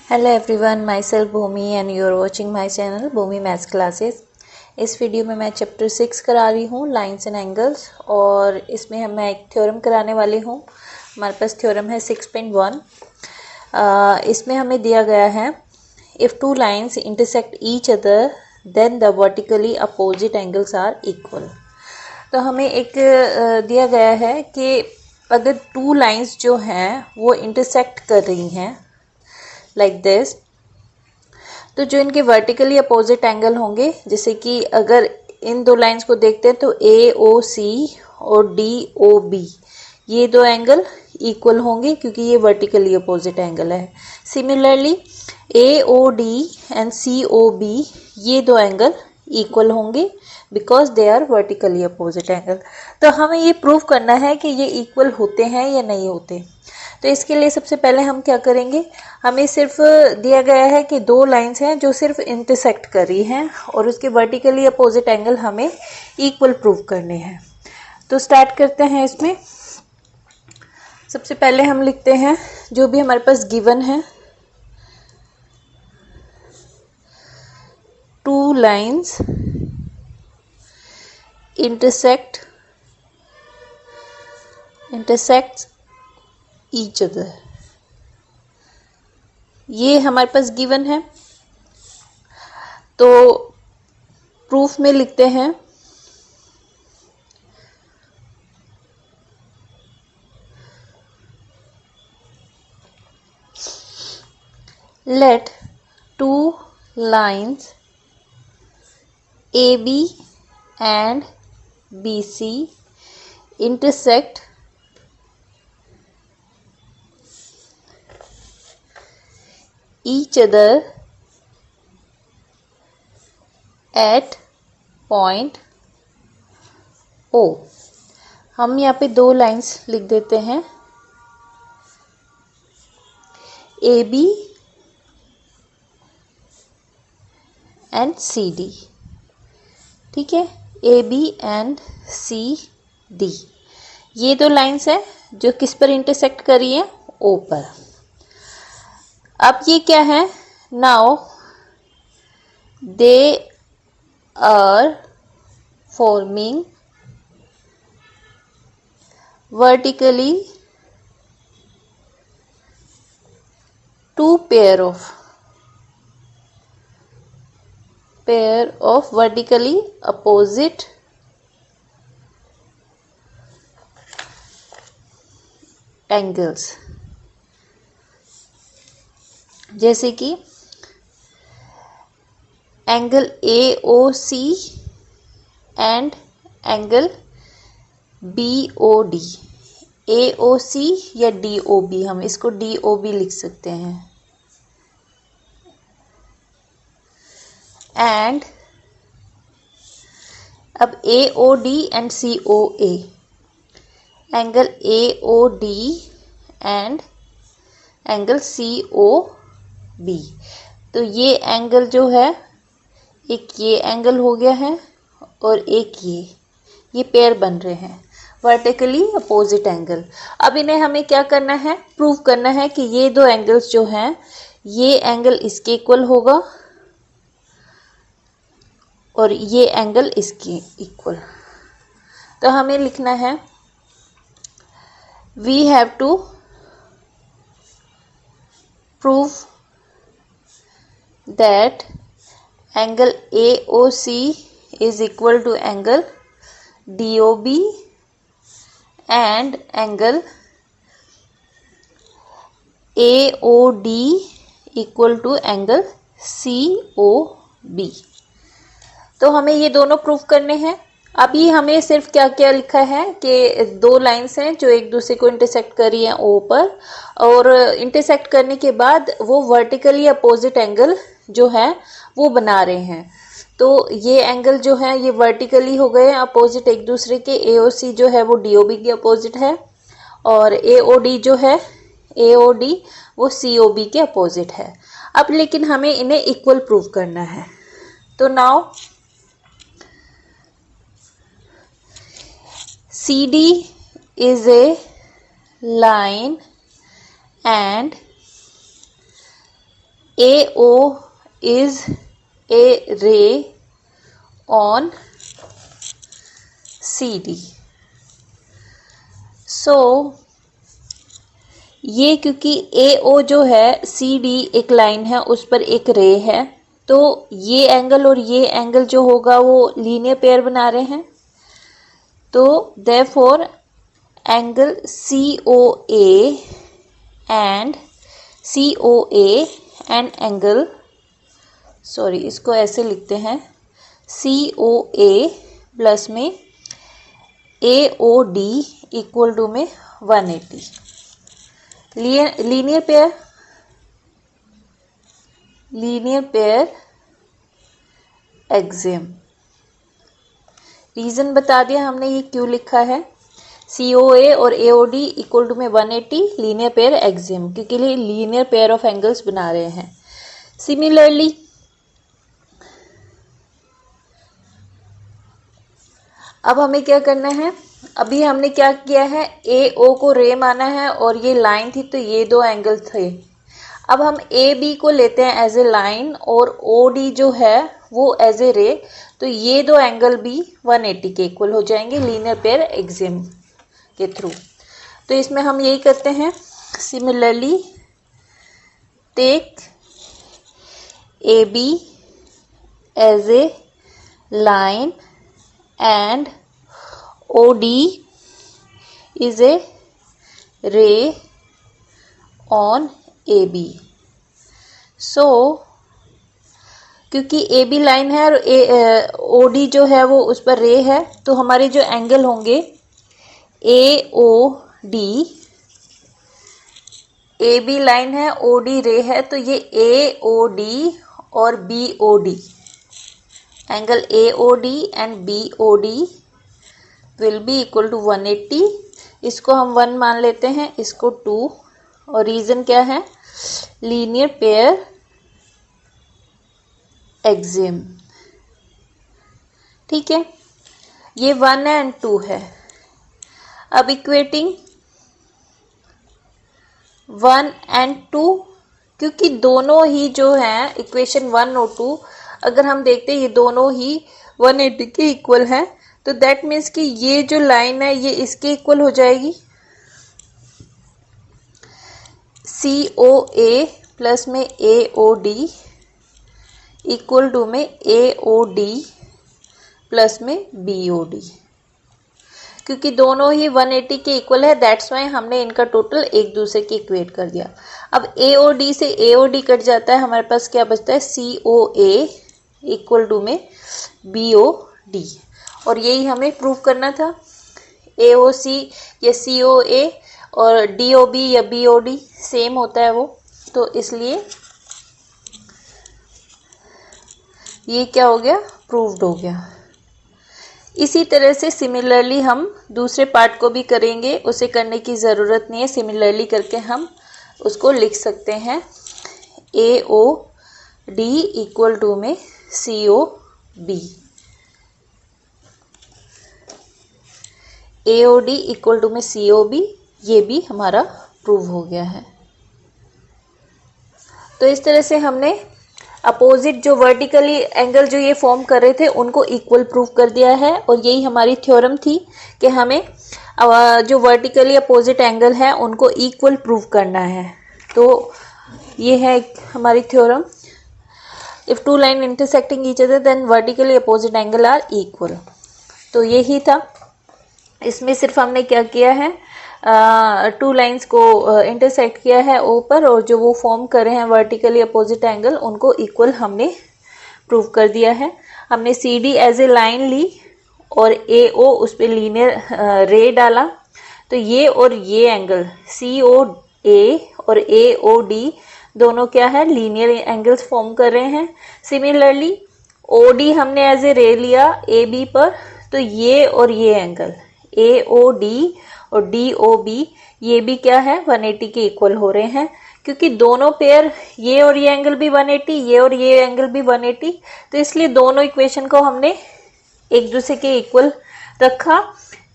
Hello everyone, myself Bhumi and you are watching my channel Bhumi maths classes. इस video में मैं chapter 6 करा रही हूँ, लाइंस एंड एंगल्स, और इसमें मैं एक थ्योरम कराने वाली हूँ। हमारे पास थ्योरम है 6.1। इसमें हमें दिया गया है, if two lines intersect each other then the vertically opposite angles are equal. तो हमें एक दिया गया है कि अगर टू लाइंस जो हैं वो इंटरसेक्ट कर रही हैं लाइक दिस, तो जो इनके वर्टिकली अपोजिट एंगल होंगे, जैसे कि अगर इन दो लाइंस को देखते हैं तो ए ओ सी और डी ओ बी, ये दो एंगल इक्वल होंगे क्योंकि ये वर्टिकली अपोजिट एंगल है। Similarly A O D and C O B, ये दो एंगल इक्वल होंगे because they are vertically opposite angle. तो हमें ये प्रूव करना है कि ये इक्वल होते हैं या नहीं होते। तो इसके लिए सबसे पहले हम क्या करेंगे, हमें सिर्फ दिया गया है कि दो लाइंस हैं जो सिर्फ इंटरसेक्ट कर रही हैं और उसके वर्टिकली अपोजिट एंगल हमें इक्वल प्रूव करने हैं। तो स्टार्ट करते हैं। इसमें सबसे पहले हम लिखते हैं जो भी हमारे पास गिवन है, two lines intersect each other, ये हमारे पास गिवन है। तो प्रूफ में लिखते हैं let two lines AB and BC intersect each other at point O। हम यहाँ पे दो लाइंस लिख देते हैं, AB एंड सी डी। ठीक है, A B and C D, ये दो लाइंस हैं जो किस पर इंटरसेक्ट कर रही हैं, ओ पर। अब ये क्या है, now they are forming vertically two pair of vertically opposite angles, जैसे कि angle A O C and angle B O D. A O C या डी ओ बी, हम इसको डी ओ बी लिख सकते हैं। एंड अब A O D and C O A, angle A O D and angle C O B. तो ये angle जो है, एक ये एंगल हो गया है और एक ये पेयर बन रहे हैं, वर्टिकली अपोजिट एंगल। अब इन्हें हमें क्या करना है, प्रूव करना है कि ये दो एंगल्स जो हैं, ये एंगल इसके इक्वल होगा और ये एंगल इसकी इक्वल। तो हमें लिखना है, we have to prove that angle A O C is equal to angle D O B and angle A O D equal to angle C O B. तो हमें ये दोनों प्रूफ करने हैं। अभी हमें सिर्फ क्या क्या लिखा है कि दो लाइंस हैं जो एक दूसरे को इंटरसेक्ट कर रही हैं ओ पर, और इंटरसेक्ट करने के बाद वो वर्टिकली अपोजिट एंगल जो है वो बना रहे हैं। तो ये एंगल जो है ये वर्टिकली हो गए अपोजिट एक दूसरे के। ए ओ सी जो है वो डी ओ बी के अपोजिट है, और ए ओ डी जो है, ए ओ डी वो सी ओ बी के अपोजिट है। अब लेकिन हमें इन्हें इक्वल प्रूव करना है। तो now CD is a line and AO is a ray on CD. So ये क्योंकि AO जो है CD एक लाइन है, उस पर एक रे है, तो ये एंगल और ये एंगल जो होगा वो लीनियर पेयर बना रहे हैं। तो therefore angle COA and angle, sorry इसको ऐसे लिखते हैं, COA प्लस में AOD इक्वल टू में 180। Linear pair axiom. रीजन बता दिया हमने ये क्यों लिखा है। COA और AOD इक्वल टू में 180 लीनियर पेयर एक्सियम, क्योंकि लीनियर पेयर ऑफ एंगल्स बना रहे हैं। सिमिलरली अब हमें क्या करना है, अभी हमने क्या किया है, AO को रे माना है और ये लाइन थी, तो ये दो एंगल थे। अब हम AB को लेते हैं एज ए लाइन और OD जो है वो एज ए रे, तो ये दो एंगल भी 180 के इक्वल हो जाएंगे लीनियर पेयर एक्सियम के थ्रू। तो इसमें हम यही करते हैं, similarly take AB as a line and OD is a ray on AB. So क्योंकि AB लाइन है और OD जो है वो उस पर रे है, तो हमारे जो एंगल होंगे AOD, AB लाइन है OD रे है, तो ये AOD और BOD, angle AOD and BOD will be equal to 180। इसको हम 1 मान लेते हैं, इसको 2, और रीजन क्या है, लीनियर पेयर एक्सियम। ठीक है, ये 1 एंड 2 है। अब इक्वेटिंग 1 एंड 2, क्योंकि दोनों ही जो हैं इक्वेशन 1 और 2 अगर हम देखते हैं ये दोनों ही 180 के इक्वल है, तो दैट मीन्स कि ये जो लाइन है ये इसके इक्वल हो जाएगी। COA प्लस में AOD इक्वल टू में AOD प्लस में BOD, क्योंकि दोनों ही 180 के इक्वल है, दैट्स वाई हमने इनका टोटल एक दूसरे के इक्वेट कर दिया। अब AOD से AOD कट जाता है, हमारे पास क्या बचता है, COA इक्वल टू में BOD, और यही हमें प्रूव करना था। AOC या COA और DOB या BOD सेम होता है वो, तो इसलिए ये क्या हो गया, प्रूव्ड हो गया। इसी तरह से सिमिलरली हम दूसरे पार्ट को भी करेंगे, उसे करने की ज़रूरत नहीं है, सिमिलरली करके हम उसको लिख सकते हैं। AOD इक्वल टू में COB, AOD इक्वल टू में COB, ये भी हमारा प्रूव हो गया है। तो इस तरह से हमने अपोजिट जो वर्टिकली एंगल जो ये फॉर्म कर रहे थे उनको इक्वल प्रूव कर दिया है, और यही हमारी थ्योरम थी कि हमें जो वर्टिकली अपोजिट एंगल है उनको इक्वल प्रूव करना है। तो ये है हमारी theorem, if two line intersecting each other then vertically opposite angle are equal. तो यही था, इसमें सिर्फ हमने क्या किया है, 2 लाइंस को इंटरसेक्ट किया है ऊपर, और जो वो फॉर्म कर रहे हैं वर्टिकली अपोजिट एंगल उनको इक्वल हमने प्रूव कर दिया है। हमने CD एज ए लाइन ली और AO उस पर लीनियर रे डाला, तो ये और ये एंगल COA और AOD दोनों क्या है, लीनियर एंगल्स फॉर्म कर रहे हैं। सिमिलरली OD हमने एज ए रे लिया AB पर, तो ये और ये एंगल AOD और DOB ये भी क्या है, 180 के इक्वल हो रहे हैं, क्योंकि दोनों पेयर ये और ये एंगल भी 180, ये और ये एंगल भी 180, तो इसलिए दोनों इक्वेशन को हमने एक दूसरे के इक्वल रखा,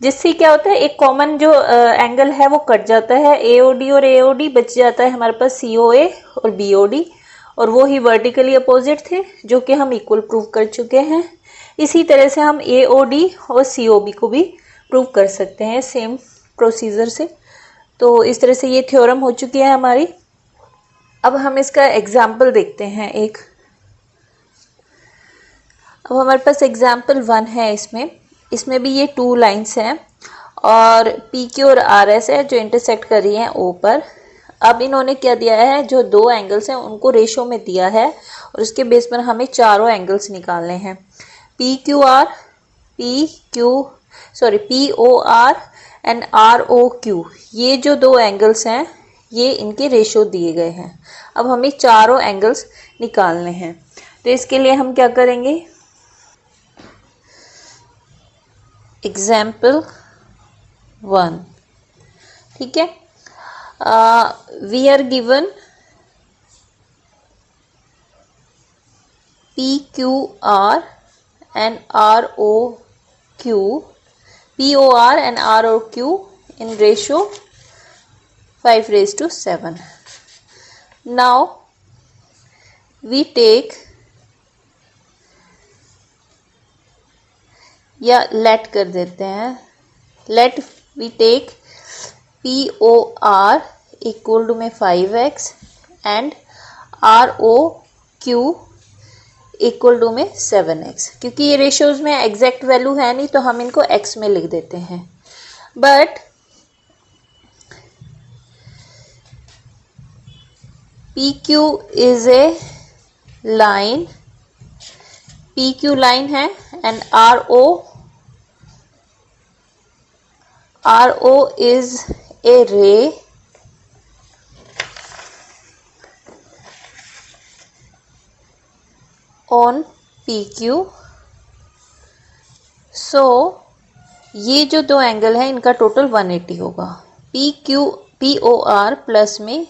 जिससे क्या होता है, एक कॉमन जो एंगल है वो कट जाता है, AOD और AOD बच जाता है हमारे पास COA और BOD, और वो ही वर्टिकली अपोजिट थे जो कि हम इक्वल प्रूव कर चुके हैं। इसी तरह से हम AOD और COB को भी प्रूव कर सकते हैं सेम प्रोसीजर से। तो इस तरह से ये थ्योरम हो चुकी है हमारी। अब हम इसका एग्जाम्पल देखते हैं एक। अब हमारे पास एग्जाम्पल 1 है। इसमें भी ये 2 लाइन्स हैं और PQ और RS है जो इंटरसेक्ट कर रही हैं O पर। अब इन्होंने क्या दिया है, जो 2 एंगल्स हैं उनको रेशो में दिया है और उसके बेस पर हमें चारों एंगल्स निकालने हैं। POR एंड ROQ, ये जो 2 एंगल्स हैं ये इनके रेशो दिए गए हैं। अब हमें चारों एंगल्स निकालने हैं। तो इसके लिए हम क्या करेंगे, एग्जाम्पल 1, ठीक है। We are given POR and ROQ in ratio 5:7. Now we take, या let कर देते हैं, let we take POR equal to में 5x and ROQ equal to में 7x। क्योंकि ये रेशियोज में एग्जैक्ट वैल्यू है नहीं तो हम इनको x में लिख देते हैं। But PQ is a line, PQ line है एंड RO इज ए रे on PQ। सो ये जो 2 एंगल है इनका टोटल 180 होगा। POR प्लस में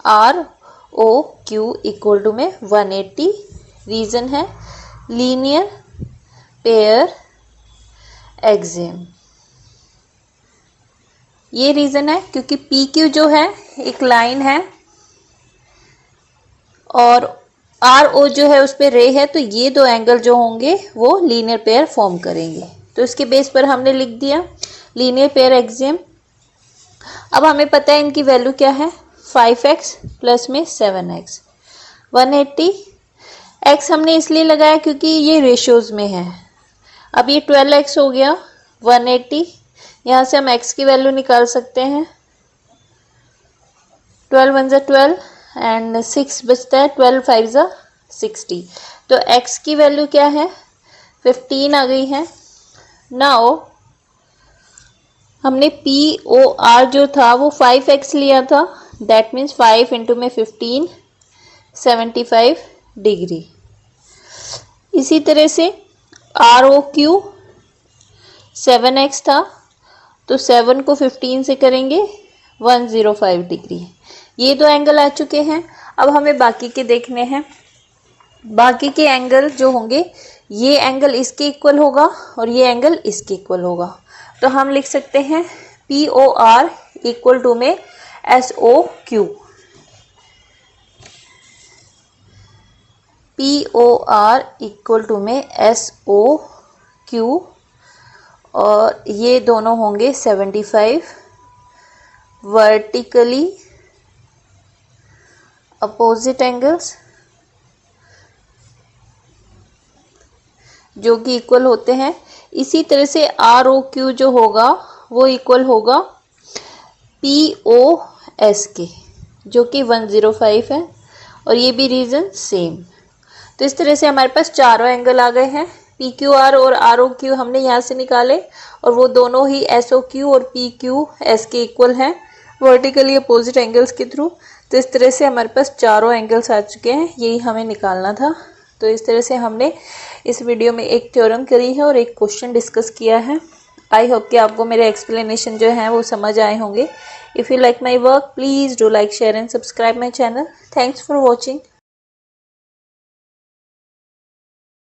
ROQ इक्वल टू में 180। रीजन है लीनियर पेयर एक्सियम। ये रीजन है क्योंकि PQ जो है एक लाइन है और RO जो है उस पर रे है, तो ये 2 एंगल जो होंगे वो लीनियर पेयर फॉर्म करेंगे। तो इसके बेस पर हमने लिख दिया लीनियर पेयर एक्सियम। अब हमें पता है इनकी वैल्यू क्या है, 5x प्लस में 7x 180। x हमने इसलिए लगाया क्योंकि ये रेशियोज में है। अब ये 12x हो गया 180। यहाँ से हम x की वैल्यू निकाल सकते हैं। 12 1 12 एंड 6 बचता है, 12 5 60। तो x की वैल्यू क्या है, 15 आ गई है। नाउ हमने POR जो था वो 5x लिया था, दैट मीन्स 5 इंटू में 15 75 डिग्री। इसी तरह से ROQ 7x था, तो 7 को 15 से करेंगे 105 डिग्री। ये 2 एंगल आ चुके हैं। अब हमें बाकी के देखने हैं। बाकी के एंगल जो होंगे, ये एंगल इसके इक्वल होगा और ये एंगल इसके इक्वल होगा। तो हम लिख सकते हैं POR इक्वल टू में SOQ। POR इक्वल टू में SOQ और ये दोनों होंगे 75 वर्टिकली अपोजिट एंगल्स जो कि इक्वल होते हैं। इसी तरह से ROQ जो होगा वो इक्वल होगा POS के, जो कि 105 है और ये भी रीजन सेम। तो इस तरह से हमारे पास चारों एंगल आ गए हैं। PQR और ROQ हमने यहाँ से निकाले और वो दोनों ही SOQ और PQS के इक्वल हैं वर्टिकली अपोजिट एंगल्स के थ्रू। तो इस तरह से हमारे पास चारों एंगल्स आ चुके हैं, यही हमें निकालना था। तो इस तरह से हमने इस वीडियो में एक थ्योरम करी है और एक क्वेश्चन डिस्कस किया है। आई होप कि आपको मेरे एक्सप्लेनेशन जो है वो समझ आए होंगे। If you like my work please do like share and subscribe my channel. Thanks for watching.